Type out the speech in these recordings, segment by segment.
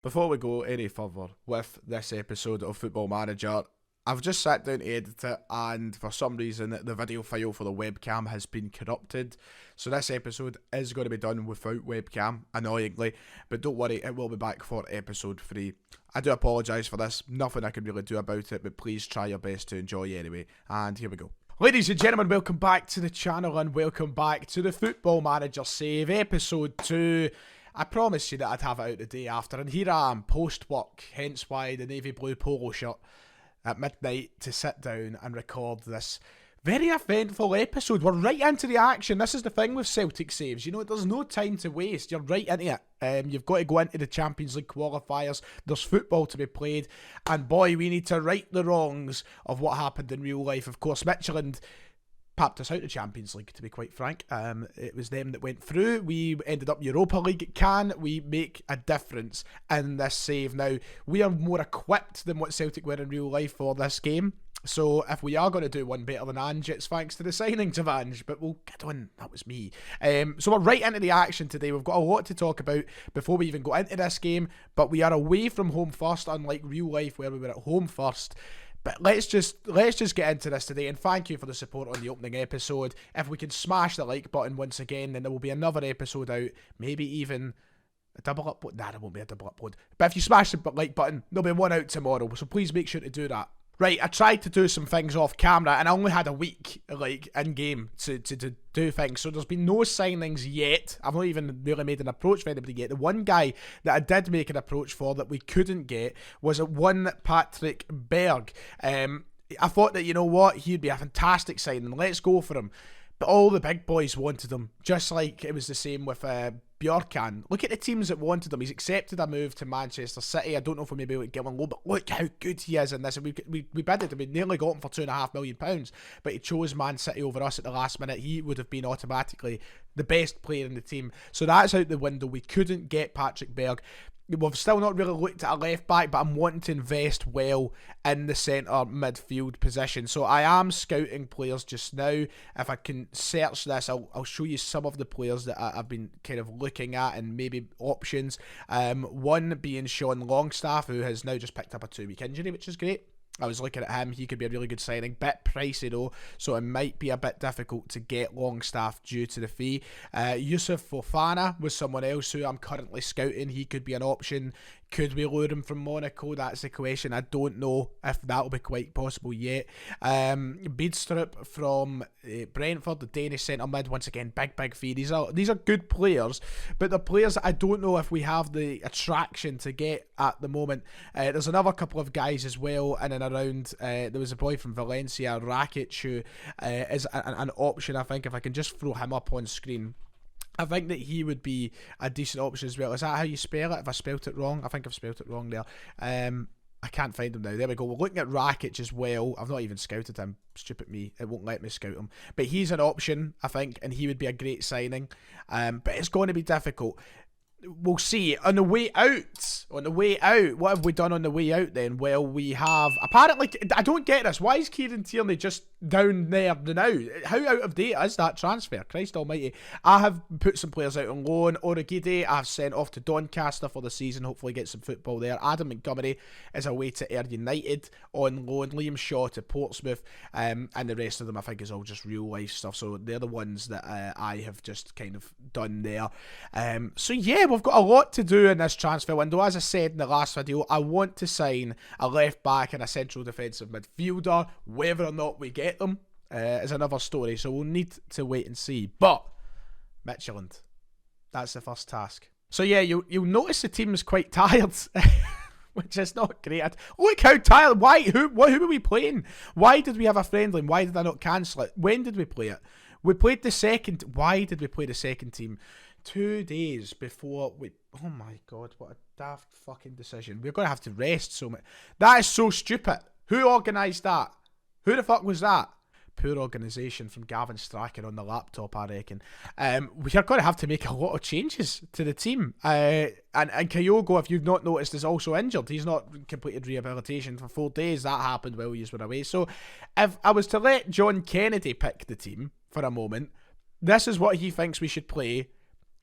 Before we go any further with this episode of Football Manager, I've just sat down to edit it, and for some reason the video file for the webcam has been corrupted. So this episode is going to be done without webcam, annoyingly, but don't worry, it will be back for episode 3. I do apologise for this, nothing I can really do about it, but please try your best to enjoy anyway, and here we go. Ladies and gentlemen, welcome back to the channel and welcome back to the Football Manager Save, episode 2. I promised you that I'd have it out the day after, and here I am, post-work, hence why the navy blue polo shirt, at midnight to sit down and record this very eventful episode. We're right into the action. This is the thing with Celtic saves. You know, there's no time to waste. You're right into it. You've got to go into the Champions League qualifiers. There's football to be played. And boy, we need to right the wrongs of what happened in real life. Of course, Midtjylland papped us out of Champions League, to be quite frank. It was them that went through. We ended up Europa League. Can we make a difference in this save? Now, we are more equipped than what Celtic were in real life for this game. So if we are going to do one better than Ange, it's thanks to the signings of Ange. But we'll get on. That was me. So we're right into the action today. We've got a lot to talk about before we even go into this game. But we are away from home first, unlike real life where we were at home first. But let's just get into this today, and thank you for the support on the opening episode. If we can smash the like button once again, then there will be another episode out, maybe even a double upload. Nah, there won't be a double upload. But if you smash the like button, there'll be one out tomorrow, so please make sure to do that. Right, I tried to do some things off camera, and I only had a week, in-game to do things. So there's been no signings yet. I've not even really made an approach for anybody yet. The one guy that I did make an approach for that we couldn't get was one Patrick Berg. I thought that, you know what, he'd be a fantastic signing. Let's go for him. But all the big boys wanted him, just like it was the same with Bjorkan. Look at the teams that wanted him. He's accepted a move to Manchester City. I don't know if we'll maybe able to get one low, but look how good he is in this. And we bidded him. We nearly got him for £2.5 million, but he chose Man City over us at the last minute. He would have been automatically the best player in the team. So that's out the window. We couldn't get Patrick Berg. We've still not really looked at a left back, but I'm wanting to invest well in the centre midfield position. So I am scouting players just now. If I can search this, I'll show you some of the players that I've been kind of looking at and maybe options. One being Sean Longstaff, who has now just picked up a 2-week injury, which is great. I was looking at him. He could be a really good signing. Bit pricey though, so it might be a bit difficult to get Longstaff due to the fee. Yusuf Fofana was someone else who I'm currently scouting. He could be an option. Could we lure him from Monaco? That's the question. I don't know if that will be quite possible yet. Bidstrup from Brentford, the Danish centre mid. Once again, big fee. These are good players, but they're players that I don't know if we have the attraction to get at the moment. There's another couple of guys as well in and around. There was a boy from Valencia, Rakic, who is an option. I think if I can just throw him up on screen, I think that he would be a decent option as well. Is that how you spell it? If I spelt it wrong? I think I've spelt it wrong there. I can't find him now. There we go. We're looking at Rakic as well. I've not even scouted him. Stupid me. It won't let me scout him. But he's an option, I think, and he would be a great signing. But it's going to be difficult. We'll see. On the way out, what have we done on the way out then? Well, we have, apparently, I don't get this. Why is Kieran Tierney just down there now? How out of date is that transfer? Christ almighty. I have put some players out on loan. Origide, I've sent off to Doncaster for the season. Hopefully get some football there. Adam Montgomery is away to Ayr United on loan. Liam Shaw to Portsmouth. And the rest of them, I think, is all just real life stuff. So they're the ones that I have just kind of done there. So yeah, we've got a lot to do in this transfer window. As I said in the last video, I want to sign a left back and a central defensive midfielder. Whether or not we get them is another story, so we'll need to wait and see. But Midtjylland, that's the first task. So yeah, you'll notice the team is quite tired, which is not great. Look how tired. Why? Who were we playing? Why did we have a friendly? Why did I not cancel it? When did we play it? We played the second. Why did we play the second team? 2 days before we... Oh my god, what a daft fucking decision. We're going to have to rest so much. That is so stupid. Who organised that? Who the fuck was that? Poor organisation from Gavin Strachan on the laptop, I reckon. We are going to have to make a lot of changes to the team. And Kyogo, if you've not noticed, is also injured. He's not completed rehabilitation for 4 days. That happened while he was away. So if I was to let John Kennedy pick the team for a moment, this is what he thinks we should play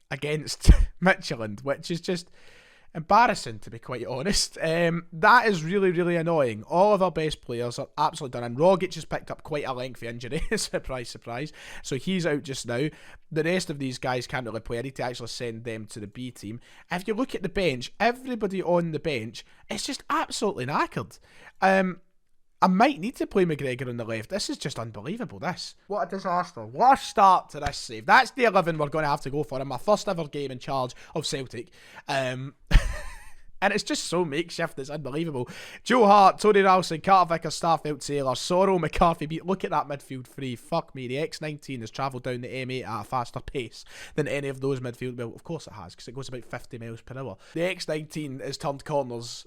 against Midtjylland, which is just... embarrassing, to be quite honest. That is really, really annoying. All of our best players are absolutely done, and Rogic has picked up quite a lengthy injury. Surprise, surprise. So he's out just now. The rest of these guys can't really play. I need to actually send them to the B team. If you look at the bench, everybody on the bench is just absolutely knackered. I might need to play McGregor on the left. This is just unbelievable, this. What a disaster. What a start to this save. That's the 11 we're going to have to go for in my first ever game in charge of Celtic. And it's just so makeshift, it's unbelievable. Joe Hart, Tony Ralston, Carter Vickers, Starfelt, Sailor, Sorrow, McCarthy beat. Look at that midfield three. Fuck me. The X19 has travelled down the M8 at a faster pace than any of those midfield. Well, of course it has, because it goes about 50 miles per hour. The X19 has turned corners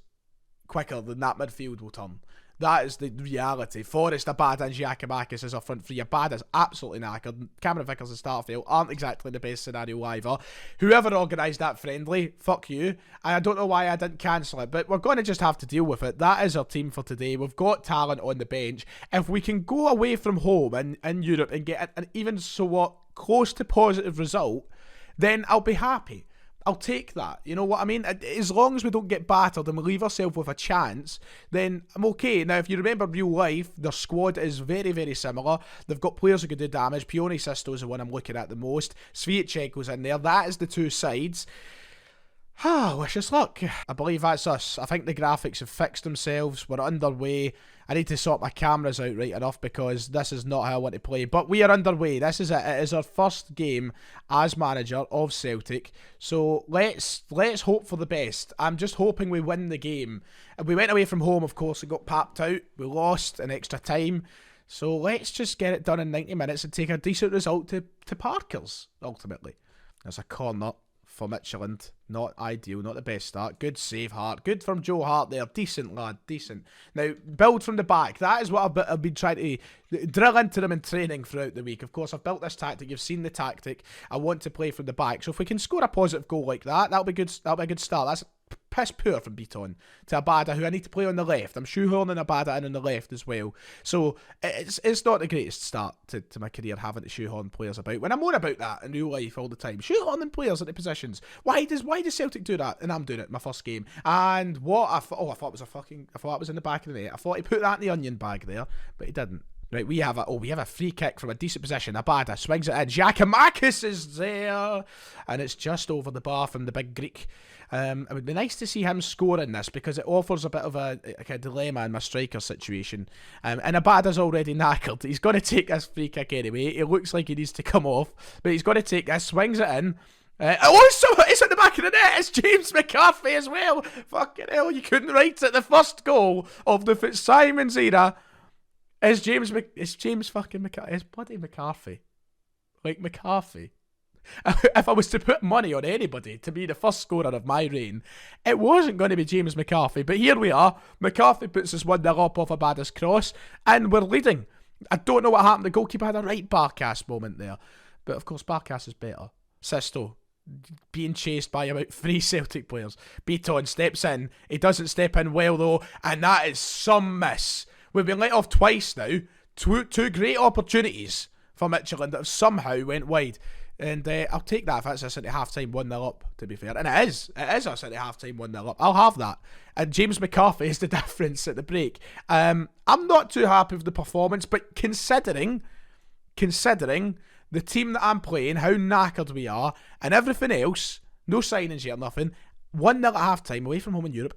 quicker than that midfield will turn. That is the reality. Forrest, Abada and Giacomakis as our front three. Abada's absolutely knackered. Cameron Vickers and Starfield aren't exactly the best scenario either. Whoever organised that friendly, fuck you. And I don't know why I didn't cancel it, but we're going to just have to deal with it. That is our team for today. We've got talent on the bench. If we can go away from home in Europe and get an even somewhat close to positive result, then I'll be happy. I'll take that. You know what I mean? As long as we don't get battered and we leave ourselves with a chance, then I'm okay. Now, if you remember real life, their squad is very, very similar. They've got players who can do damage. Pione Sisto is the one I'm looking at the most. Sviatchenko's in there. That is the two sides. Wish us luck. I believe that's us. I think the graphics have fixed themselves. We're underway. I need to sort my cameras out right enough because this is not how I want to play. But we are underway. This is it. It is our first game as manager of Celtic. So let's hope for the best. I'm just hoping we win the game. We went away from home, of course, and got papped out. We lost in extra time. So let's just get it done in 90 minutes and take a decent result to Parkers, ultimately. There's a corner for Midtjylland. Not ideal, not the best start. Good save, Hart. Good from Joe Hart there. Decent, lad. Decent. Now, build from the back. That is what I've been trying to drill into them in training throughout the week. Of course, I've built this tactic. You've seen the tactic. I want to play from the back. So if we can score a positive goal like that, that'll be good. That'll be a good start. That's piss poor from Beaton to Abada, who I need to play on the left. I'm shoehorning Abada in on the left as well. So it's not the greatest start to my career having to shoehorn players about. When I'm on about that in real life all the time, shoehorning players into positions. Why does Celtic do that? And I'm doing it in my first game. And what I thought it was in the back of the net. I thought he put that in the onion bag there, but he didn't. Right, we have a free kick from a decent position. Abada swings it in. Giacomakis is there, and it's just over the bar from the big Greek. It would be nice to see him score in this because it offers a bit of a dilemma in my striker situation. And Abada's already knackered. He's got to take this free kick anyway. It looks like he needs to come off, but he's got to take this. Swings it in. It's at the back of the net. It's James McCarthy as well. Fucking hell, you couldn't write it. The first goal of the Fitzsimons era. It's James fucking McCarthy. It's bloody McCarthy. Like McCarthy. If I was to put money on anybody to be the first scorer of my reign, it wasn't going to be James McCarthy. But here we are. McCarthy puts us 1-0 up off Abada's cross, and we're leading. I don't know what happened. The goalkeeper had a right Barkas moment there. But of course, Barkas is better. Sisto being chased by about 3 Celtic players. Beaton steps in. He doesn't step in well though, and that is some miss. We've been let off twice now. Two great opportunities for Midtjylland that have somehow went wide. And I'll take that if it's us into half-time 1-0 up, to be fair. And it is us into half-time 1-0 up. I'll have that. And James McCarthy is the difference at the break. I'm not too happy with the performance, but considering the team that I'm playing, how knackered we are, and everything else, no signings yet, nothing, 1-0 at half-time away from home in Europe,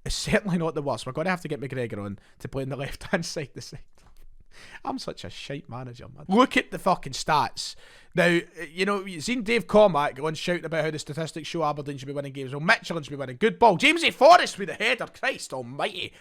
it's certainly not the worst. We're going to have to get McGregor on to play on the left-hand side this side. I'm such a shite manager, man. Look at the fucking stats. Now, you've seen Dave Cormack go on shouting about how the statistics show Aberdeen should be winning games. Well, Midtjylland should be winning. Good ball. Jamesy Forrest with the header. Christ almighty.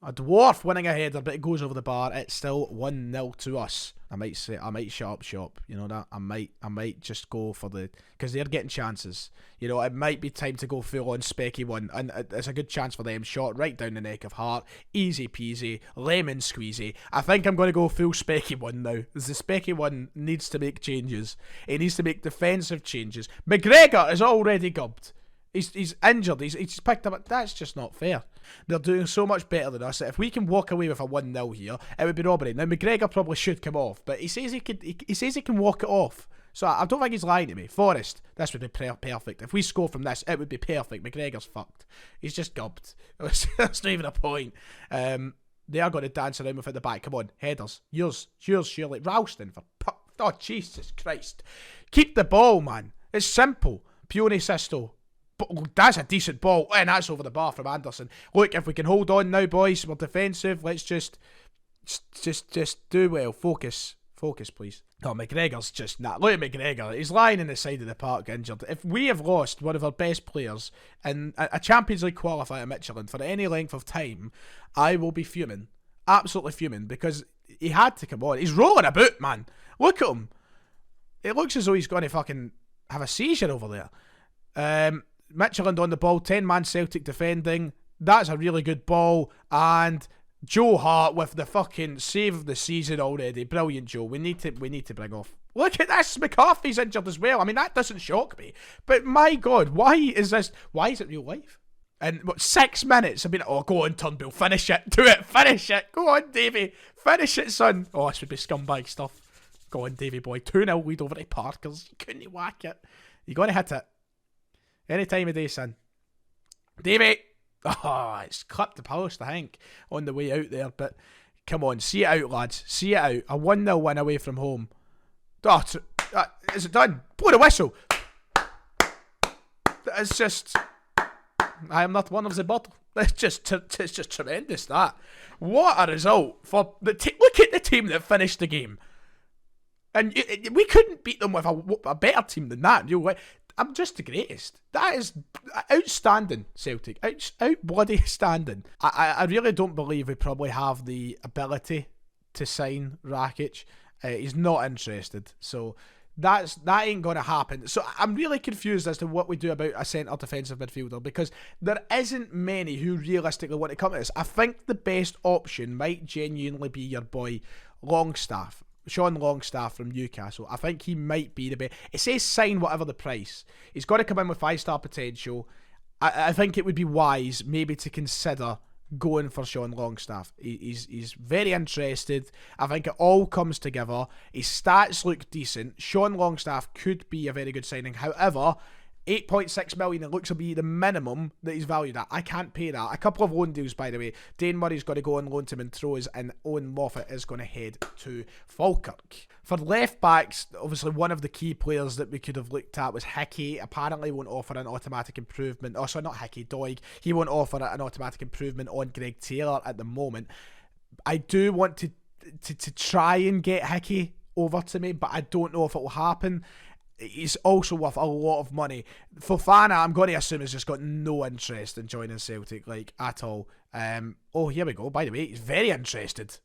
A dwarf winning a header, but it goes over the bar. It's still 1-0 to us. I might shut up shop. You know that? I might just go for because they're getting chances. It might be time to go full on Specky one, and it's a good chance for them. Shot right down the neck of Hart. Easy peasy, lemon squeezy. I think I'm going to go full Specky one now. The Specky one needs to make changes. He needs to make defensive changes. McGregor is already gubbed. He's injured. He's picked up. That's just not fair. They're doing so much better than us. If we can walk away with a 1-0 here, it would be robbery. Now McGregor probably should come off, but he says he can walk it off. So I don't think he's lying to me. Forrest, this would be perfect. If we score from this, it would be perfect. McGregor's fucked. He's just gubbed. That's not even a point. They are going to dance around with it at the back. Come on, headers. Yours, surely. Ralston for... Oh, Jesus Christ. Keep the ball, man. It's simple. Pione Sisto. That's a decent ball. And that's over the bar from Anderson. Look, if we can hold on now, boys. We're defensive. Let's just do well. Focus, please. Oh, McGregor's just not. Look at McGregor. He's lying in the side of the park injured. If we have lost one of our best players in a Champions League qualifier at Michelin for any length of time, I will be fuming. Absolutely fuming, because he had to come on. He's rolling about, man. Look at him. It looks as though he's going to fucking have a seizure over there. Michelin on the ball, 10-man Celtic defending. That's a really good ball. And Joe Hart with the fucking save of the season already. Brilliant, Joe. We need to bring off. Look at this. McCarthy's injured as well. I mean, that doesn't shock me. But my God, why is it real life? And 6 minutes, I've been, oh, go on, Turnbull, finish it. Do it, finish it. Go on, Davey. Finish it, son. Oh, this would be scumbag stuff. Go on, Davey boy. 2-0 lead over to Parkers. You couldn't whack it. You're going to hit it. Any time of day, son. Davey. Oh, it's clipped the post, I think, on the way out there. But come on, see it out, lads. See it out. A 1-0 win away from home. Oh, is it done? Blow the whistle. It's just... I am not one of the bottle. It's just tremendous, that. What a result for the team. Look at the team that finished the game. And we couldn't beat them with a better team than that. I'm just the greatest. That is outstanding, Celtic. Out bloody standing. I really don't believe we probably have the ability to sign Rakic. He's not interested. So that ain't going to happen. So I'm really confused as to what we do about a centre defensive midfielder, because there isn't many who realistically want to come to this. I think the best option might genuinely be your boy Longstaff. Sean Longstaff from Newcastle. I think he might be the best. It says sign whatever the price. He's got to come in with 5-star potential. I think it would be wise maybe to consider going for Sean Longstaff. He's very interested. I think it all comes together. His stats look decent. Sean Longstaff could be a very good signing. However, 8.6 million, it looks to be the minimum that he's valued at. I can't pay that. A couple of loan deals, by the way. Dane Murray's got to go on loan to Montrose, and Owen Moffat is going to head to Falkirk. For left backs, obviously one of the key players that we could have looked at was Hickey. Apparently won't offer an automatic improvement. Oh, sorry, not Hickey, Doig. He won't offer an automatic improvement on Greg Taylor at the moment. I do want to try and get Hickey over to me, but I don't know if it will happen. He's also worth a lot of money. Fofana, I'm going to assume, has just got no interest in joining Celtic, like, at all. Oh, here we go. By the way, he's very interested.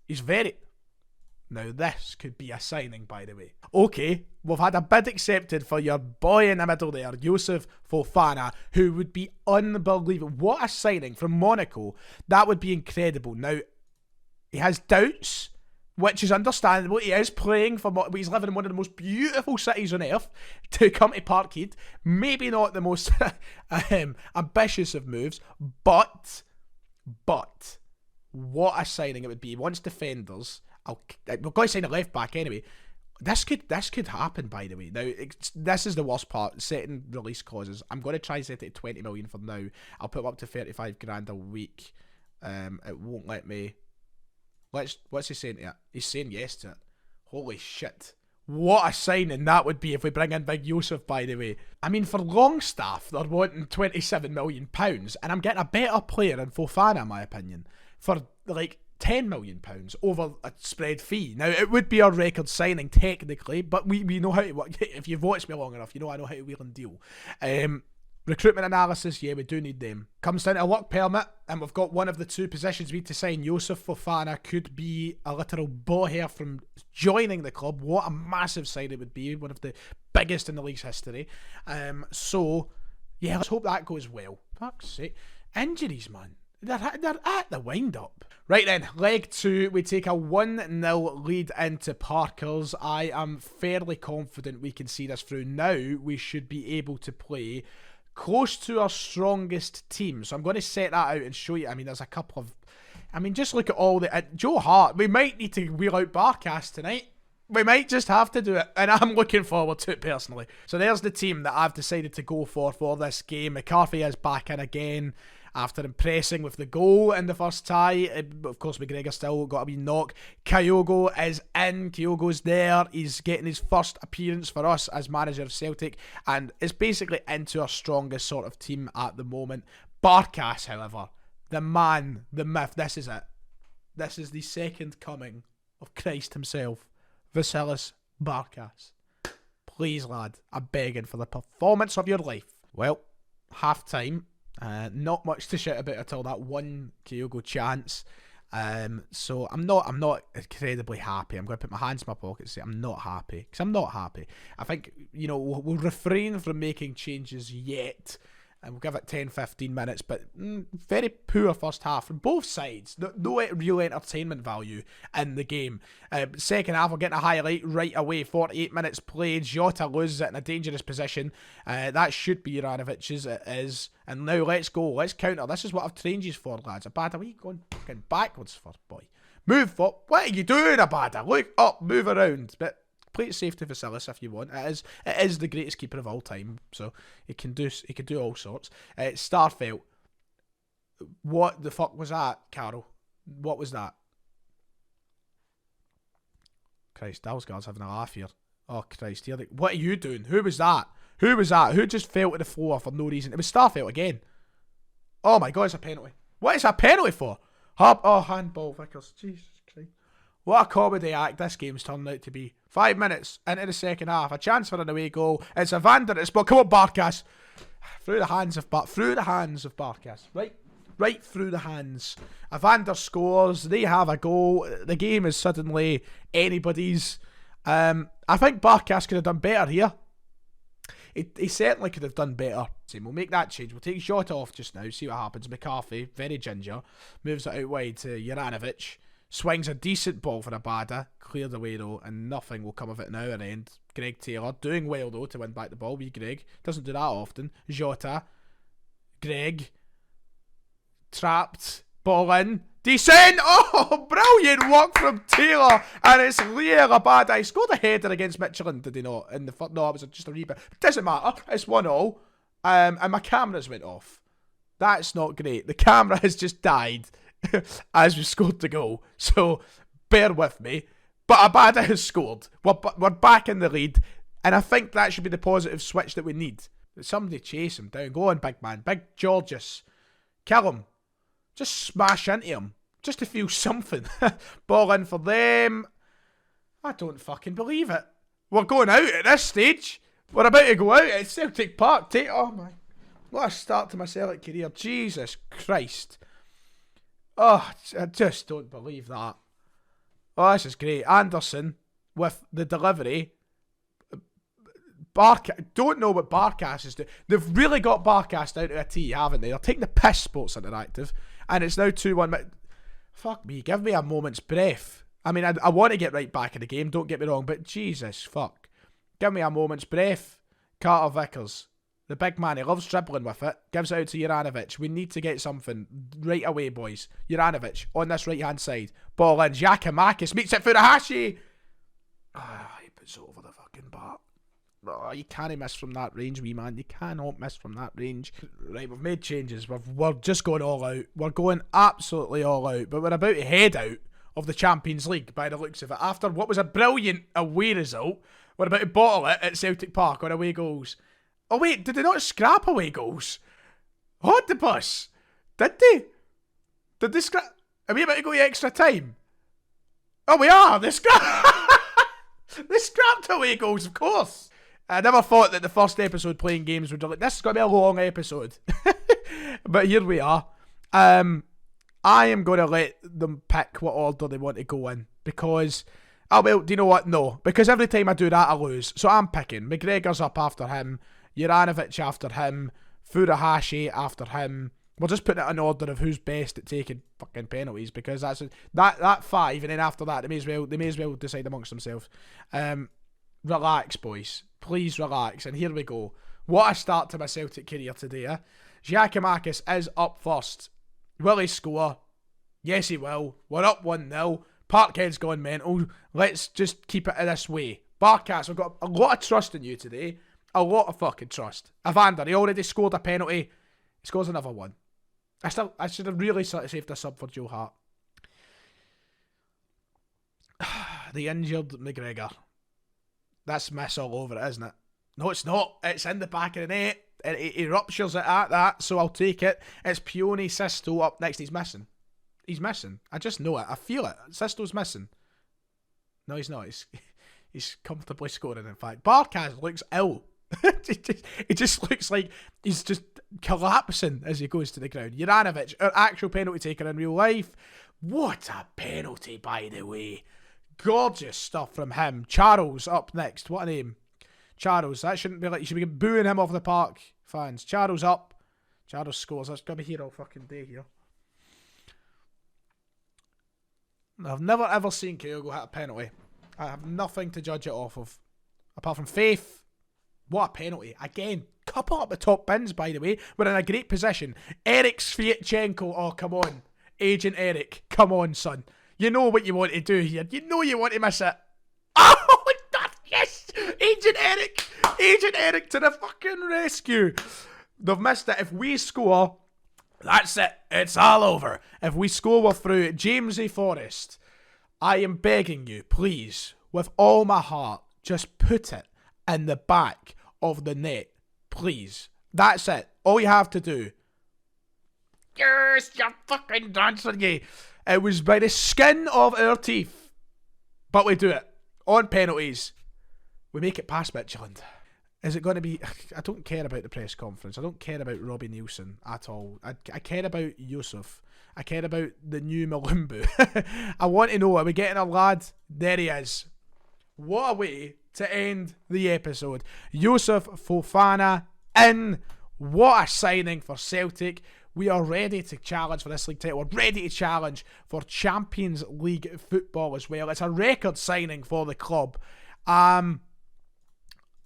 Now, this could be a signing, by the way. Okay, we've had a bid accepted for your boy in the middle there, Youssouf Fofana, who would be unbelievable. What a signing from Monaco. That would be incredible. Now, he has doubts, which is understandable. He is playing for... He's living in one of the most beautiful cities on earth to come to Parkhead. Maybe not the most ambitious of moves, but what a signing it would be. He wants defenders. We're going to sign a left back anyway. This could happen, by the way. Now, this is the worst part, setting release clauses. I'm going to try and set it at 20 million for now. I'll put him up to 35 grand a week. It won't let me... What's he saying to it? He's saying yes to it. Holy shit. What a signing that would be if we bring in Big Youssouf, by the way. I mean, for Longstaff, they're wanting £27 million, and I'm getting a better player in Fofana, in my opinion, for like £10 million over a spread fee. Now, it would be our record signing, technically, but we know how to work. If you've watched me long enough, you know I know how to wheel and deal. Recruitment analysis, yeah, we do need them. Comes down to a work permit, and we've got one of the two positions we need to sign. Youssouf Fofana could be a literal ball from joining the club. What a massive sign it would be. One of the biggest in the league's history. So, yeah, let's hope that goes well. Fuck's sake. Injuries, man. They're at the wind-up. Right then, leg 2, we take a 1-0 lead into Parkers. I am fairly confident we can see this through. Now, we should be able to play close to our strongest team. So I'm going to set that out and show you. I mean, there's a couple of... I mean, just look at all the... Joe Hart. We might need to wheel out Barkas tonight. We might just have to do it, and I'm looking forward to it personally. So there's the team that I've decided to go for this game. McCarthy is back in again after impressing with the goal in the first tie. Of course, McGregor still got a wee knock. Kyogo is in. Kyogo's there. He's getting his first appearance for us as manager of Celtic, and is basically into our strongest sort of team at the moment. Barkas, however, the man, the myth, this is it. This is the second coming of Christ himself. Vasilis Barkas. Please, lad, I'm begging for the performance of your life. Well, half time. Not much to shout about until that one Kyogo chance. So I'm not incredibly happy. I'm going to put my hands in my pocket and say I'm not happy. Because I'm not happy. I think, we'll refrain from making changes yet. And we'll give it 10-15 minutes, but very poor first half from both sides. No real entertainment value in the game. Second half, we're getting a highlight right away. 48 minutes played. Jota loses it in a dangerous position. That should be Juranovic's. It is. And now let's go. Let's counter. This is what I've trained you for, lads. Abada, what are you going fucking backwards for, boy? Move for. What are you doing, Abada? Look up, move around. But play it safe to Vasilis if you want. It is the greatest keeper of all time, so he can do all sorts. Starfelt. What the fuck was that, Carol? What was that? Christ, Dalsgaard's having a laugh here. Oh Christ, what are you doing? Who was that? Who just fell to the floor for no reason? It was Starfelt again. Oh my god, it's a penalty. What is a penalty for? Handball, Vickers. Jesus Christ. What a comedy act this game's turned out to be. 5 minutes into the second half, a chance for an away goal. It's Evander at spot. Come on, Barkas. Through the hands of Barkas. Right through the hands. Evander scores. They have a goal. The game is suddenly anybody's. I think Barkas could have done better here. He certainly could have done better. So we'll make that change. We'll take Jota off just now. See what happens. McCarthy, very ginger, moves it out wide to Juranovic. Swings a decent ball for Abada. Cleared away though, and nothing will come of it now at the end. Greg Taylor doing well though to win back the ball. Wee Greg doesn't do that often. Jota. Greg. Trapped. Ball in. Decent! Oh, brilliant work from Taylor. And it's Lier Abada. He scored a header against Michelin, did he not? No, it was just a rebound. Doesn't matter. It's 1-0. And my cameras went off. That's not great. The camera has just died as we scored the goal, so bear with me. But Abada has scored. We're back in the lead, and I think that should be the positive switch that we need. Somebody chase him down. Go on, big man. Big Georges. Kill him. Just smash into him. Just to feel something. Ball in for them. I don't fucking believe it. We're going out at this stage. We're about to go out at Celtic Park. Oh my. What a start to my Celtic career. Jesus Christ. Oh, I just don't believe that. Oh, this is great. Anderson with the delivery. Don't know what Barkas is doing. They've really got Barkas down to a T, haven't they? They're taking the piss, Sports Interactive. And it's now 2-1. Fuck me. Give me a moment's breath. I mean, I want to get right back in the game. Don't get me wrong. But Jesus, fuck. Give me a moment's breath. Carter Vickers. The big man, he loves dribbling with it. Gives it out to Juranovic. We need to get something right away, boys. Juranovic on this right-hand side. Ball in. Giacomakis meets it for Furuhashi. He puts it over the fucking bar. Oh, you can't miss from that range, wee man. You cannot miss from that range. Right, we've made changes. We're just going all out. We're going absolutely all out. But we're about to head out of the Champions League by the looks of it. After what was a brilliant away result, we're about to bottle it at Celtic Park on away goals. Oh wait, did they not scrap away goals? What the bus? Did they? Did they scrap? Are we about to go extra time? Oh, we are. They scrapped away goals, of course. I never thought that the first episode playing games would be like, this is going to be a long episode. But here we are. I am going to let them pick what order they want to go in. Because, do you know what? No. Because every time I do that, I lose. So I'm picking. McGregor's up after him. Juranovic after him. Furuhashi after him. We're just putting it in order of who's best at taking fucking penalties. Because that's that 5, and then after that, they may as well decide amongst themselves. Relax, boys. Please relax. And here we go. What a start to my Celtic career today, eh? Giacomakis is up first. Will he score? Yes, he will. We're up 1-0. Parkhead's gone mental. Let's just keep it this way. Barkas, I've got a lot of trust in you today. A lot of fucking trust. Evander, he already scored a penalty. He scores another one. I should have really saved a sub for Joe Hart. The injured McGregor. That's miss all over it, isn't it? No, it's not. It's in the back of the net. He ruptures it at that, so I'll take it. It's Pione Sisto up next. He's missing. He's missing. I just know it. I feel it. Sisto's missing. No, he's not. He's comfortably scoring, in fact. Barkas looks ill. He just looks like he's just collapsing as he goes to the ground. Juranovic, our actual penalty taker in real life. What a penalty, by the way. Gorgeous stuff from him. Charles up next. What a name. Charles. That shouldn't be like, you should be booing him off the park, fans. Charles up. Charles scores. That's going to be here all fucking day here. I've never ever seen Kyogo hit a penalty. I have nothing to judge it off of. Apart from faith. What a penalty. Again, couple up the top bins, by the way. We're in a great position. Eric Sviatchenko. Oh, come on. Agent Eric. Come on, son. You know what you want to do here. You know you want to miss it. Oh, yes. Agent Eric. Agent Eric to the fucking rescue. They've missed it. If we score, that's it. It's all over. If we score, we're through. Jamesy Forrest, I am begging you, please, with all my heart, just put it in the back of the net, please. That's it. All you have to do. Yes, you're fucking dancing, you. It was by the skin of our teeth, but we do it on penalties. We make it past Midtjylland. Is it going to be... I don't care about the press conference. I don't care about Robbie Nielsen at all. I care about Yusuf. I care about the new Malumbu. I want to know, are we getting a lad? There he is. What a way to end the episode. Yusuf Fofana in. What a signing for Celtic. We are ready to challenge for this league title. We're ready to challenge for Champions League football as well. It's a record signing for the club. And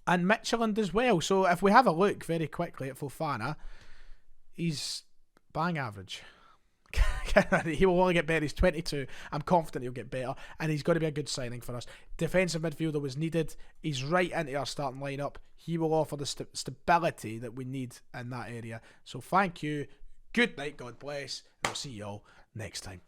Midtjylland as well. So if we have a look very quickly at Fofana, he's bang average. He will only get better. He's 22. I'm confident he'll get better, and he's going to be a good signing for us. Defensive midfielder was needed. He's right into our starting lineup. He will offer the stability that we need in that area. So thank you. Good night. God bless. And we'll see you all next time.